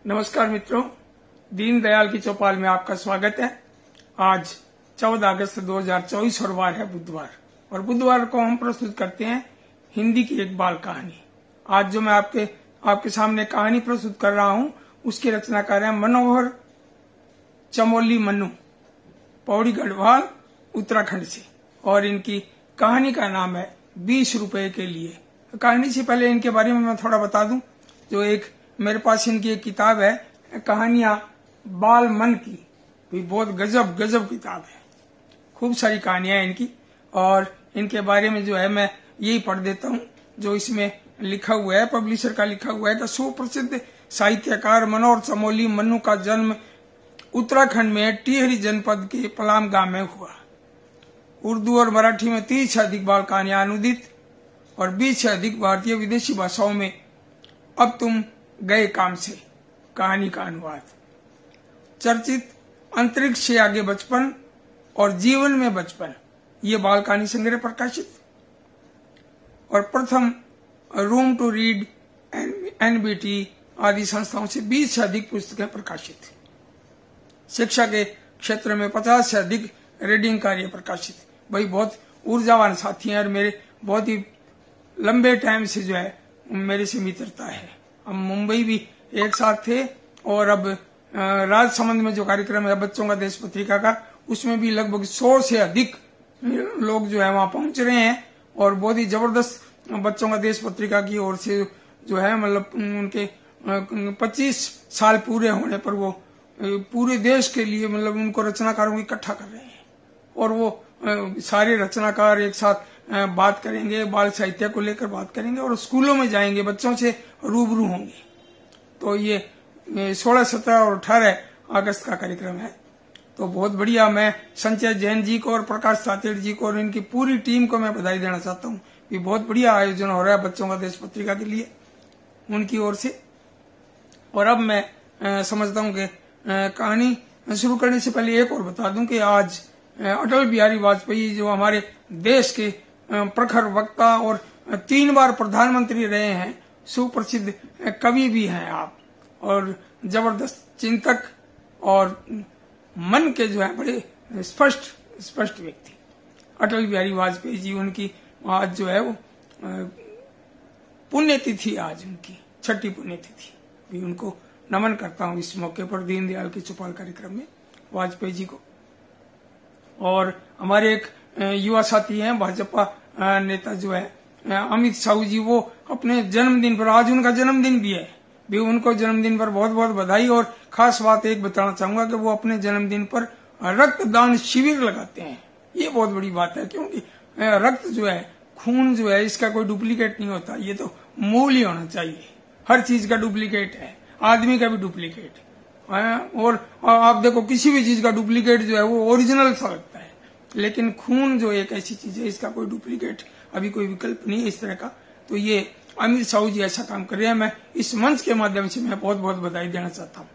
नमस्कार मित्रों, दीनदयाल की चौपाल में आपका स्वागत है। आज 14 अगस्त 2024 और वार है बुधवार, और बुधवार को हम प्रस्तुत करते हैं हिंदी की एक बाल कहानी। आज जो मैं आपके सामने कहानी प्रस्तुत कर रहा हूं, उसके रचनाकार हैं मनोहर चमोली मन्नू, पौड़ी गढ़वाल, उत्तराखंड से, और इनकी कहानी का नाम है 20 रुपए के लिए। कहानी से पहले इनके बारे में मैं थोड़ा बता दूं। जो एक मेरे पास इनकी एक किताब है, कहानियां बाल मन की, भी बहुत गजब किताब है। खूब सारी कहानियां हैं इनकी, और इनके बारे में जो है मैं यही पढ़ देता हूं जो इसमें लिखा हुआ है। पब्लिशर का लिखा हुआ है कि सुप्रसिद्ध साहित्यकार मनोहर चमोली मन्नू का जन्म उत्तराखंड में टिहरी जनपद के पलाम गांव में हुआ। उर्दू और मराठी में 30 से अधिक बाल कहानियां अनुदित और 20 से अधिक भारतीय विदेशी भाषाओं में अब तुम गए काम से कहानी का अनुवाद। चर्चित अंतरिक्ष से आगे बचपन और जीवन में बचपन, ये बाल कहानी संग्रह प्रकाशित, और प्रथम रूम टू रीड NBT आदि संस्थाओं से 20 से अधिक पुस्तकें प्रकाशित। शिक्षा के क्षेत्र में 50 से अधिक रीडिंग कार्य प्रकाशित। भाई बहुत ऊर्जावान साथी हैं, और मेरे बहुत ही लंबे टाइम से जो है मेरे से मित्रता है। हम मुंबई भी एक साथ थे, और अब राजसमंद में जो कार्यक्रम है बच्चों का देश पत्रिका का, उसमें भी लगभग 100 से अधिक लोग जो है वहां पहुंच रहे हैं, और बहुत ही जबरदस्त बच्चों का देश पत्रिका की ओर से जो है, मतलब उनके 25 साल पूरे होने पर वो पूरे देश के लिए मतलब उनको रचनाकारों को इकट्ठा कर रहे हैं, और वो सारे रचनाकार एक साथ बात करेंगे, बाल साहित्य को लेकर बात करेंगे, और स्कूलों में जाएंगे, बच्चों से रूबरू होंगे। तो ये 16, 17 और 18 अगस्त का कार्यक्रम है। तो बहुत बढ़िया। मैं संजय जैन जी को और प्रकाश सातेड़ जी को और इनकी पूरी टीम को मैं बधाई देना चाहता हूँ कि बहुत बढ़िया आयोजन हो रहा है बच्चों का देश पत्रिका के लिए, उनकी ओर से। और अब मैं समझता हूँ कि कहानी शुरू करने से पहले एक और बता दूं कि आज अटल बिहारी वाजपेयी, जो हमारे देश के प्रखर वक्ता और 3 बार प्रधानमंत्री रहे हैं, सुप्रसिद्ध कवि भी हैं आप, और जबरदस्त चिंतक और मन के जो है बड़े स्पष्ट व्यक्ति अटल बिहारी वाजपेयी जी। उनकी आज जो है वो पुण्यतिथि, आज उनकी 6ठी पुण्यतिथि, भी उनको नमन करता हूं इस मौके पर दीनदयाल की चौपाल कार्यक्रम में वाजपेयी जी को। और हमारे एक युवा साथी हैं, भाजपा नेता जो है अमित साहू जी, वो अपने जन्मदिन पर, आज उनका जन्मदिन भी है, भी उनको जन्मदिन पर बहुत बहुत बधाई। और खास बात एक बताना चाहूंगा कि वो अपने जन्मदिन पर रक्तदान शिविर लगाते हैं। ये बहुत बड़ी बात है, क्योंकि रक्त जो है, खून जो है, इसका कोई डुप्लीकेट नहीं होता। ये तो मूल ही होना चाहिए। हर चीज का डुप्लीकेट है, आदमी का भी डुप्लीकेट है, और आप देखो किसी भी चीज का डुप्लीकेट जो है वो ओरिजिनल सा लगता है, लेकिन खून जो एक ऐसी चीज है, इसका कोई डुप्लीकेट अभी कोई विकल्प नहीं है इस तरह का। तो ये अमित साहू जी ऐसा काम कर रहे हैं। मैं इस मंच के माध्यम से मैं बहुत बहुत बधाई देना चाहता हूँ।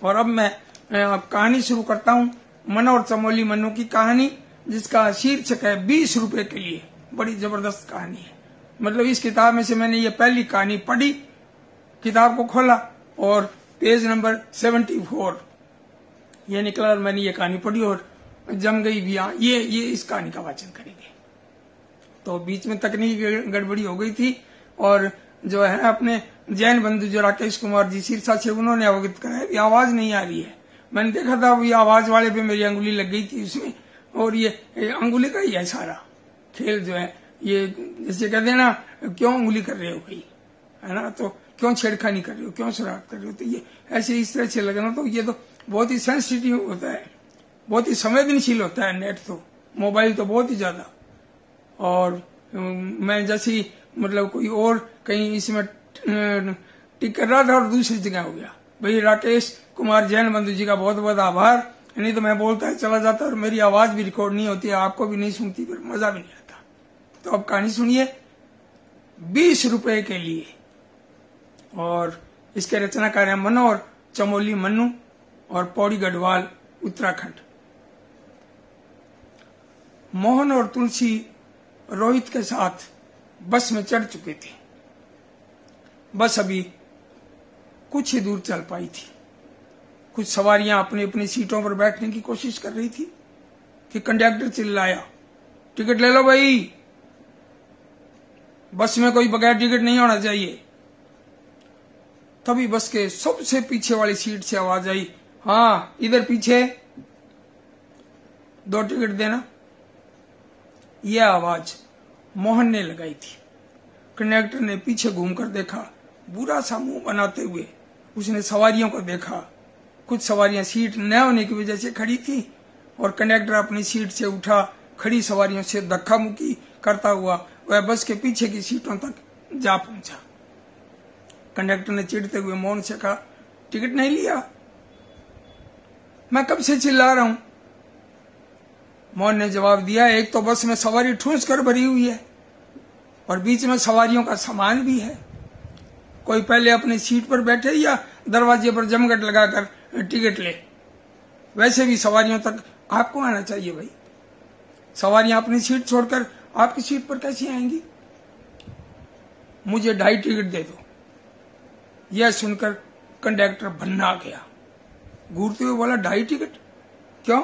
और अब मैं कहानी शुरू करता हूँ, मनोहर चमोली मन्नू की कहानी, जिसका शीर्षक है 20 रुपए के लिए। बड़ी जबरदस्त कहानी है। मतलब इस किताब में से मैंने ये पहली कहानी पढ़ी, किताब को खोला और पेज नंबर 74 ये निकला, और मैंने ये कहानी पढ़ी और जम गई भी। ये इस कहानी का वाचन करेंगे। तो बीच में तकनीकी गड़बड़ी हो गई थी, और जो है अपने जैन बंधु जो राकेश कुमार जी सिरसा से, उन्होंने अवगत कराया कि आवाज नहीं आ रही है। मैंने देखा था ये आवाज वाले पे मेरी अंगुली लग गई थी उसमें, और ये अंगुली का ही है सारा खेल जो है। ये जैसे कहते हैं ना, क्यों अंगुली कर रहे हो भाई, है ना, तो क्यों छेड़खानी कर रहे हो, क्यों शरारत कर रहे हो। तो ये ऐसे इस तरह से लगना, तो ये तो बहुत ही सेंसिटिव होता है, बहुत ही संवेदनशील होता है नेट, तो मोबाइल तो बहुत ही ज्यादा। और मैं जैसे ही मतलब कोई और कहीं इसमें टिक कर रहा था और दूसरी जगह हो गया। भाई राकेश कुमार जैन बंधु जी का बहुत बहुत आभार, नहीं तो मैं बोलता है चला जाता और मेरी आवाज भी रिकॉर्ड नहीं होती, आपको भी नहीं सुनती, फिर मजा भी नहीं आता। तो अब कहानी सुनिए 20 रुपए के लिए। और इसके रचनाकार हैं मनोहर चमोली मन्नू, और पौड़ी गढ़वाल, उत्तराखंड। मोहन और तुलसी रोहित के साथ बस में चढ़ चुके थे। बस अभी कुछ ही दूर चल पाई थी। कुछ सवारियां अपनी अपनी सीटों पर बैठने की कोशिश कर रही थी कि कंडक्टर चिल्लाया, टिकट ले लो भाई, बस में कोई बगैर टिकट नहीं होना चाहिए। तभी बस के सबसे पीछे वाली सीट से आवाज आई, हाँ इधर पीछे 2 टिकट देना। यह आवाज मोहन ने लगाई थी। कंडक्टर ने पीछे घूमकर देखा, बुरा सा मुंह बनाते हुए उसने सवारियों को देखा। कुछ सवारियां सीट न होने की वजह से खड़ी थी और कंडक्टर अपनी सीट से उठा, खड़ी सवारियों से धक्का मुक्की करता हुआ वह बस के पीछे की सीटों तक जा पहुंचा। कंडक्टर ने चिढ़ते हुए मोहन से कहा, टिकट नहीं लिया? मैं कब से चिल्ला रहा हूं। मोहन ने जवाब दिया, एक तो बस में सवारी ठूस कर भरी हुई है और बीच में सवारियों का सामान भी है। कोई पहले अपनी सीट पर बैठे या दरवाजे पर जमघट लगाकर टिकट ले। वैसे भी सवारियों तक आपको आना चाहिए भाई। सवारियां अपनी सीट छोड़कर आपकी सीट पर कैसे आएंगी? मुझे 2.5 टिकट दे दो। यह सुनकर कंडक्टर भन्ना गया। घूरते हुए बोला, 2.5 टिकट? क्यों?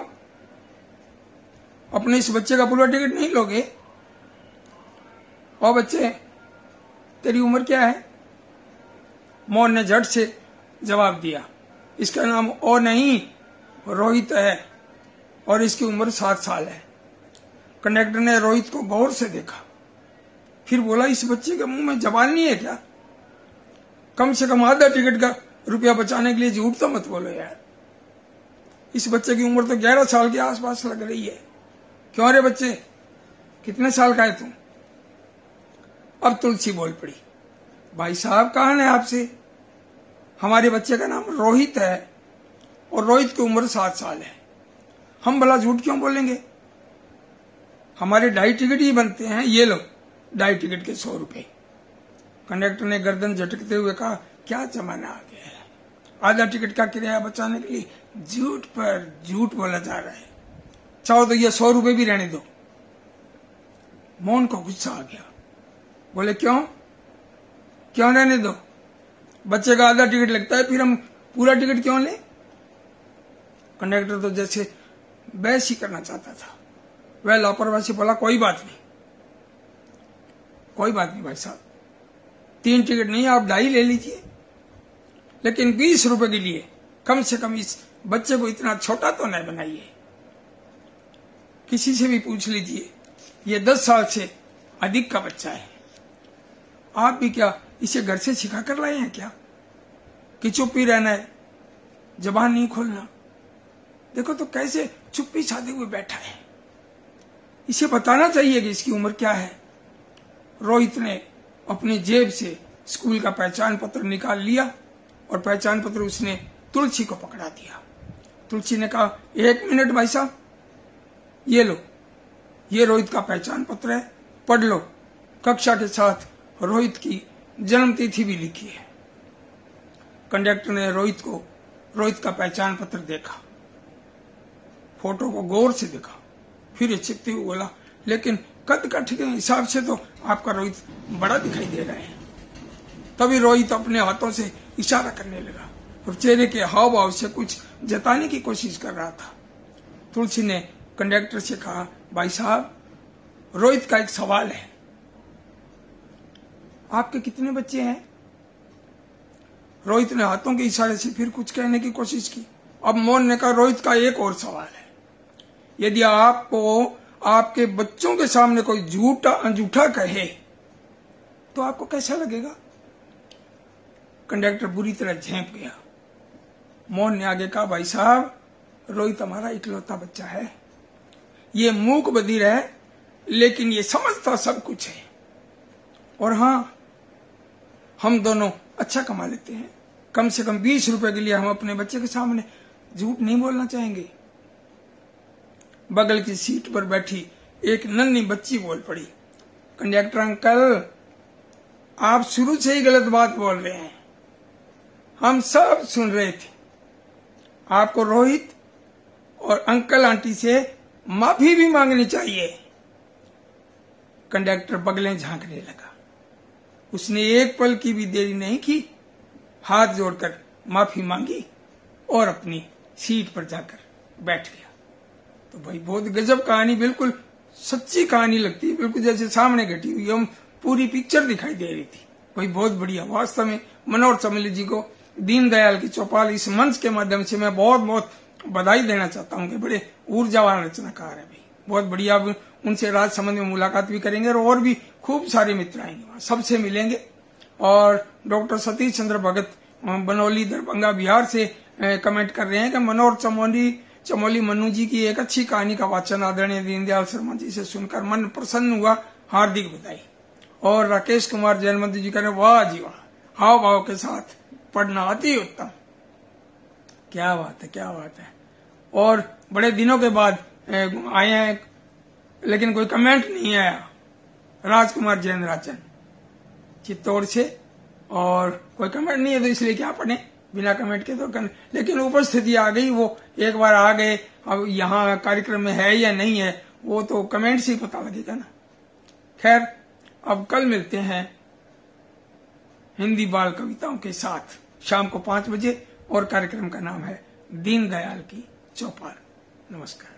अपने इस बच्चे का पूरा टिकट नहीं लोगे? और बच्चे, तेरी उम्र क्या है? मोहन ने झट से जवाब दिया, इसका नाम ओ नहीं रोहित है और इसकी उम्र 7 साल है। कंडक्टर ने रोहित को गौर से देखा, फिर बोला, इस बच्चे के मुंह में जबान नहीं है क्या? कम से कम आधा टिकट का रुपया बचाने के लिए झूठ तो मत बोलो यार। इस बच्चे की उम्र तो 11 साल के आसपास लग रही है। क्यों रे बच्चे, कितने साल का है तू? अब तुलसी बोल पड़ी, भाई साहब कहा है आपसे, हमारे बच्चे का नाम रोहित है और रोहित की उम्र 7 साल है। हम भला झूठ क्यों बोलेंगे? हमारे 2.5 टिकट ही बनते हैं, ये लो 2.5 टिकट के 100 रुपए। कंडक्टर ने गर्दन झटकते हुए कहा, क्या जमाना आ गया है, आधा टिकट का किराया बचाने के लिए झूठ पर झूठ बोला जा रहा है। चाहो तो ये 100 रुपए भी रहने दो। मोहन को गुस्सा आ गया, बोले, क्यों रहने दो? बच्चे का आधा टिकट लगता है, फिर हम पूरा टिकट क्यों लें? कंडक्टर तो जैसे बहस ही करना चाहता था। वह लापरवाही से बोला, कोई बात नहीं भाई साहब, 3 टिकट नहीं, आप 2.5 ले लीजिए, लेकिन 20 रुपए के लिए कम से कम इस बच्चे को इतना छोटा तो नहीं बनाइए। किसी से भी पूछ लीजिए, ये 10 साल से अधिक का बच्चा है। आप भी क्या इसे घर से सिखा कर लाए हैं क्या कि चुप ही रहना है, जबान नहीं खोलना? देखो तो कैसे चुप्पी साधे हुए बैठा है। इसे बताना चाहिए कि इसकी उम्र क्या है। रोहित ने अपनी जेब से स्कूल का पहचान पत्र निकाल लिया और पहचान पत्र उसने तुलसी को पकड़ा दिया। तुलसी ने कहा, 1 मिनट भाई साहब, ये लो, ये रोहित का पहचान पत्र है, पढ़ लो। कक्षा के साथ रोहित की जन्म तिथि भी लिखी है। कंडक्टर ने रोहित का पहचान पत्र देखा, फोटो को गौर से देखा, फिर ये चिपते हुए बोला, लेकिन कद काठी के हिसाब से तो आपका रोहित बड़ा दिखाई दे रहा है। तभी रोहित अपने हाथों से इशारा करने लगा और चेहरे के हाव भाव से कुछ जताने की कोशिश कर रहा था। तुलसी ने कंडक्टर से कहा, भाई साहब, रोहित का एक सवाल है, आपके कितने बच्चे हैं? रोहित ने हाथों के इशारे से फिर कुछ कहने की कोशिश की। अब मोहन ने कहा, रोहित का एक और सवाल है, यदि आपको आपके बच्चों के सामने कोई झूठा कहे तो आपको कैसा लगेगा? कंडक्टर बुरी तरह झेंप गया। मोहन ने आगे कहा, भाई साहब, रोहित हमारा इकलौता बच्चा है। ये मूक बधिर है, लेकिन ये समझता सब कुछ है। और हाँ, हम दोनों अच्छा कमा लेते हैं। कम से कम 20 रुपए के लिए हम अपने बच्चे के सामने झूठ नहीं बोलना चाहेंगे। बगल की सीट पर बैठी एक नन्ही बच्ची बोल पड़ी, कंडक्टर अंकल, आप शुरू से ही गलत बात बोल रहे हैं, हम सब सुन रहे थे। आपको रोहित और अंकल आंटी से माफी भी मांगनी चाहिए। कंडक्टर बगलें झांकने लगा। उसने एक पल की भी देरी नहीं की, हाथ जोड़कर माफी मांगी और अपनी सीट पर जाकर बैठ गया। तो भाई बहुत गजब कहानी, बिल्कुल सच्ची कहानी लगती है, बिल्कुल जैसे सामने घटी हुई हम पूरी पिक्चर दिखाई दे रही थी। भाई बहुत बढ़िया। वास्तव में मनोहर चमेली जी को दीनदयाल की चौपाल इस मंच के माध्यम से मैं बहुत बहुत बधाई देना चाहता हूँ कि बड़े ऊर्जावान रचनाकार है भाई, बहुत बढ़िया। अब उनसे राजसमंद में मुलाकात भी करेंगे और भी खूब सारे मित्र आएंगे, वहां सबसे मिलेंगे। और डॉक्टर सतीश चंद्र भगत बनौली दरभंगा बिहार से कमेंट कर रहे हैं कि मनोहर चमोली मन्नू जी की एक अच्छी कहानी का वाचन आदरणीय दीनदयाल शर्मा जी से सुनकर मन प्रसन्न हुआ, हार्दिक बधाई। और राकेश कुमार जयनवंत जी कह रहे वाह जी वाह, हाव भाव के साथ पढ़ना अति उत्तम। क्या बात है, क्या बात है। और बड़े दिनों के बाद आए हैं लेकिन कोई कमेंट नहीं आया। राजकुमार जैन राजन चित्तौड़ से, और कोई कमेंट नहीं है तो इसलिए क्या पढ़े बिना कमेंट के। तो लेकिन उपस्थिति आ गई, वो एक बार आ गए, अब यहाँ कार्यक्रम में है या नहीं है वो तो कमेंट से ही पता लगेगा ना। खैर, अब कल मिलते हैं हिंदी बाल कविताओं के साथ शाम को 5 बजे, और कार्यक्रम का नाम है दीनदयाल की चौपाल। नमस्कार।